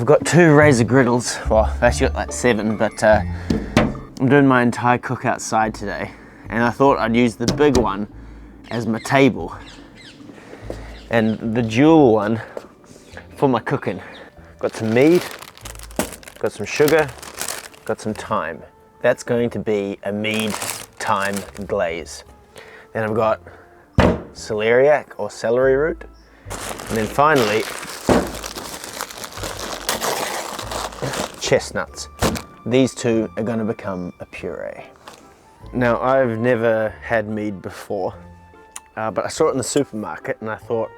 I've got 2 razor griddles. Well, I've actually got like 7, but I'm doing my entire cook outside today. And I thought I'd use the big one as my table. And the dual one for my cooking. Got some mead, got some sugar, got some thyme. That's going to be a mead thyme glaze. Then I've got celeriac or celery root. And then finally, chestnuts. These 2 are going to become a puree. Now, I've never had mead before, but I saw it in the supermarket and I thought,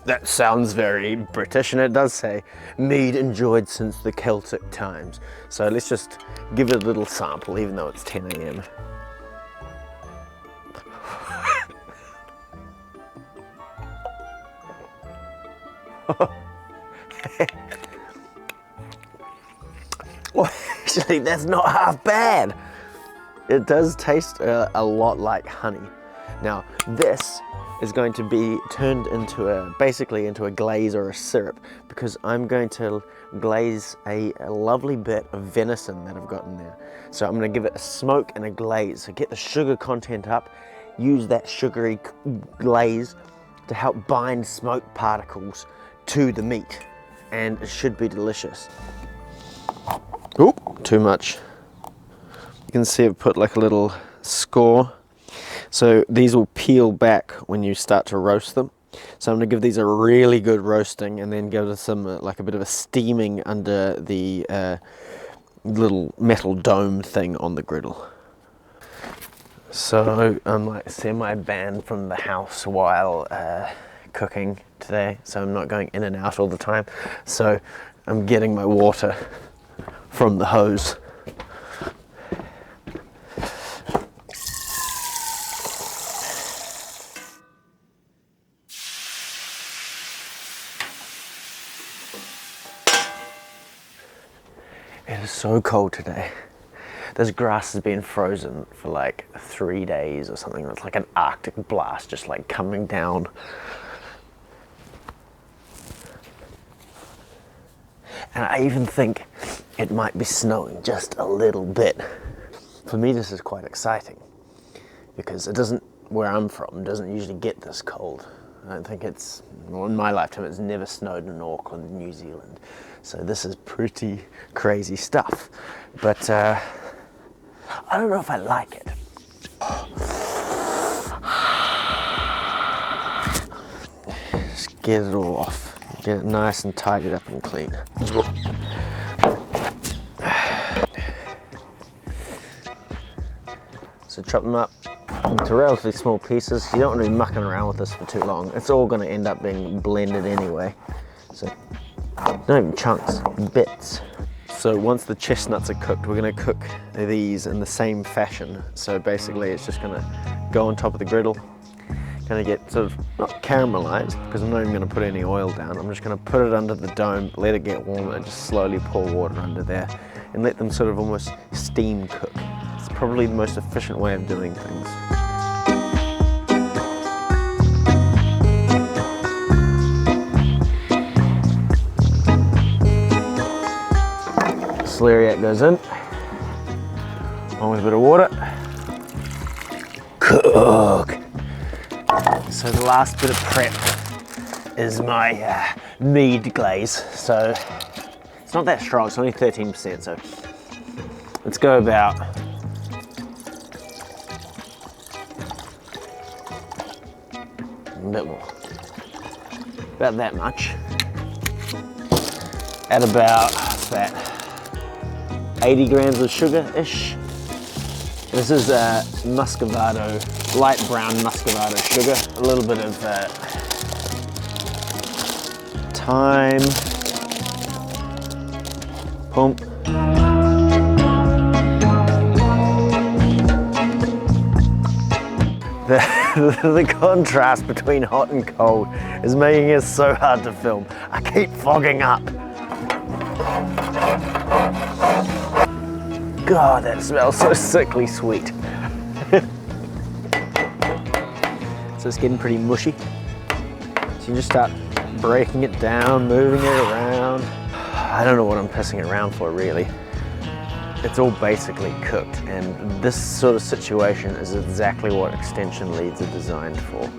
that sounds very British, and it does say, mead enjoyed since the Celtic times. So let's just give it a little sample, even though it's 10 AM. Well, actually, that's not half bad. It does taste a lot like honey. Now, this is going to be turned into basically into a glaze or a syrup, because I'm going to glaze a lovely bit of venison that I've got in there. So I'm going to give it a smoke and a glaze. So get the sugar content up, use that sugary glaze to help bind smoke particles to the meat, and it should be delicious. Oh, too much. You can see I've put like a little score. So these will peel back when you start to roast them. So I'm going to give these a really good roasting and then give it some like a bit of a steaming under the little metal dome thing on the griddle. So I'm like semi-banned from the house while cooking today, so I'm not going in and out all the time. So I'm getting my water from the hose. It is so cold today. This grass has been frozen for like 3 days or something. It's like an Arctic blast just like coming down. And I even think it might be snowing just a little bit. For me, this is quite exciting because it doesn't, where I'm from, doesn't usually get this cold. I don't think it's, well, in my lifetime, it's never snowed in Auckland, New Zealand. So this is pretty crazy stuff. But I don't know if I like it. Just get it all off. Get it nice and tidied up and clean. So chop them up into relatively small pieces. You don't want to be mucking around with this for too long. It's all going to end up being blended anyway. So not even chunks, bits. So once the chestnuts are cooked, we're going to cook these in the same fashion. So basically it's just going to go on top of the griddle. Going to get sort of not caramelized, because I'm not even going to put any oil down. I'm just going to put it under the dome, let it get warm, and just slowly pour water under there and let them sort of almost steam cook. It's probably the most efficient way of doing things. Celeriac goes in, along with a bit of water. Cook! So the last bit of prep is my mead glaze. So it's not that strong, it's only 13%, so let's go about a bit more, about that much. Add about, what's that, 80 grams of sugar-ish. This is muscovado, light brown muscovado sugar. A little bit of thyme, pump. The contrast between hot and cold is making it so hard to film. I keep fogging up. God, that smells so sickly sweet. So it's getting pretty mushy. So you just start breaking it down, moving it around. I I don't know what I'm pissing it around for really. It's all basically cooked, and this sort of situation is exactly what extension leads are designed for.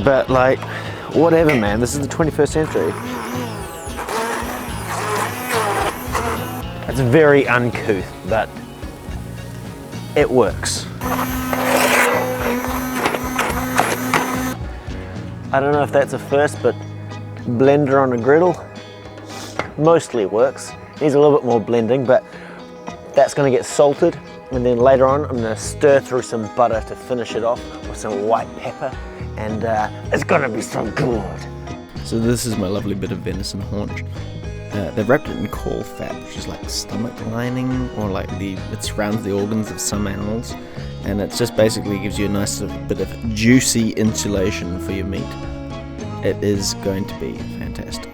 But like, whatever man, this is the 21st century. It's very uncouth, but it works. I don't know if that's a first, but blender on a griddle mostly works. Needs a little bit more blending, but that's gonna get salted, and then later on I'm gonna stir through some butter to finish it off with some white pepper, and it's gonna be so good. So this is my lovely bit of venison haunch. They've wrapped it in caul fat, which is like stomach lining, or like it surrounds the organs of some animals, and it just basically gives you a nice sort of bit of juicy insulation for your meat. It is going to be fantastic.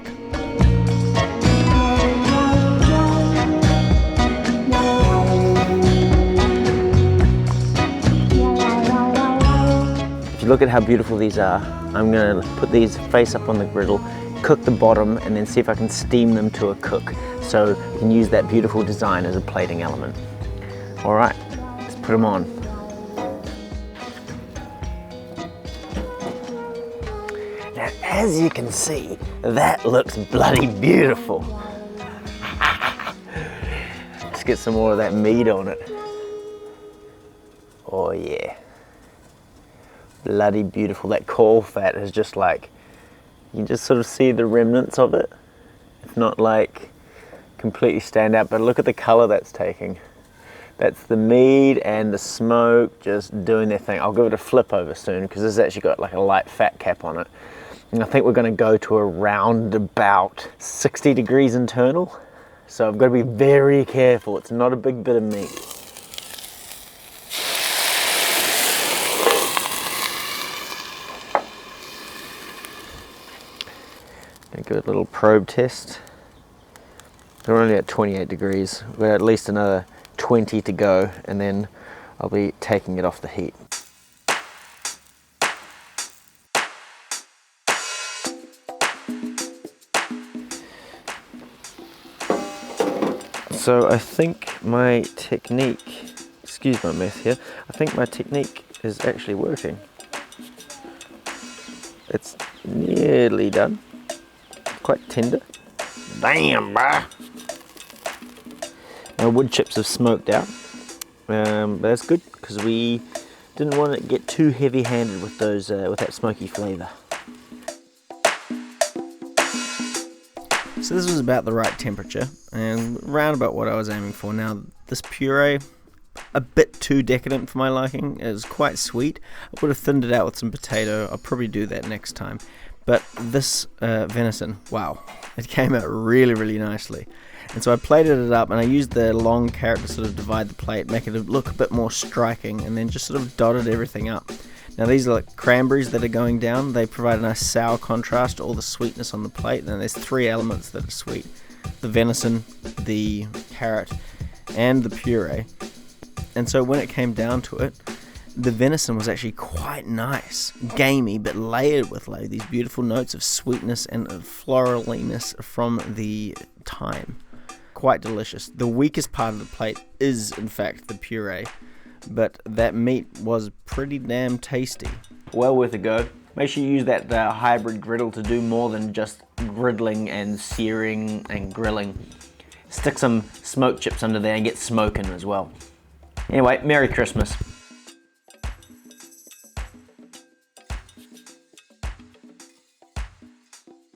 If you look at how beautiful these are, I'm gonna put these face up on the griddle, cook the bottom, and then see if I can steam them to a cook, so you can use that beautiful design as a plating element. All right, let's put them on. Now, as you can see, that looks bloody beautiful. Let's get some more of that meat on it. Oh yeah. Bloody beautiful. That caul fat is just like, you can just sort of see the remnants of it. It's not like completely stand out, but look at the color that's taking. That's the mead and the smoke just doing their thing. I'll give it a flip over soon because this has actually got like a light fat cap on it. And I think we're going to go to around about 60 degrees internal. So I've got to be very careful. It's not a big bit of meat. Gonna give it a little probe test. They're only at 28 degrees. We've got at least another 20 to go, and then I'll be taking it off the heat. So I think my technique, excuse my mess here, I think my technique is actually working. It's nearly done. Quite tender. Damn, bruh. Our wood chips have smoked out. But that's good because we didn't want it to get too heavy-handed with those with that smoky flavour. So this was about the right temperature and round about what I was aiming for. Now this puree, a bit too decadent for my liking. It was quite sweet. I would have thinned it out with some potato. I'll probably do that next time. But this venison, wow, it came out really, really nicely. And so I plated it up and I used the long carrot to sort of divide the plate, make it look a bit more striking, and then just sort of dotted everything up. Now these are like cranberries that are going down. They provide a nice sour contrast to all the sweetness on the plate. And there's three elements that are sweet: the venison, the carrot, and the puree. And so when it came down to it, the venison was actually quite nice, gamey, but layered with like these beautiful notes of sweetness and floraliness from the thyme. Quite delicious. The weakest part of the plate is, in fact, the puree, but that meat was pretty damn tasty. Well worth a go. Make sure you use that hybrid griddle to do more than just griddling and searing and grilling. Stick some smoked chips under there and get smoking as well. Anyway, Merry Christmas.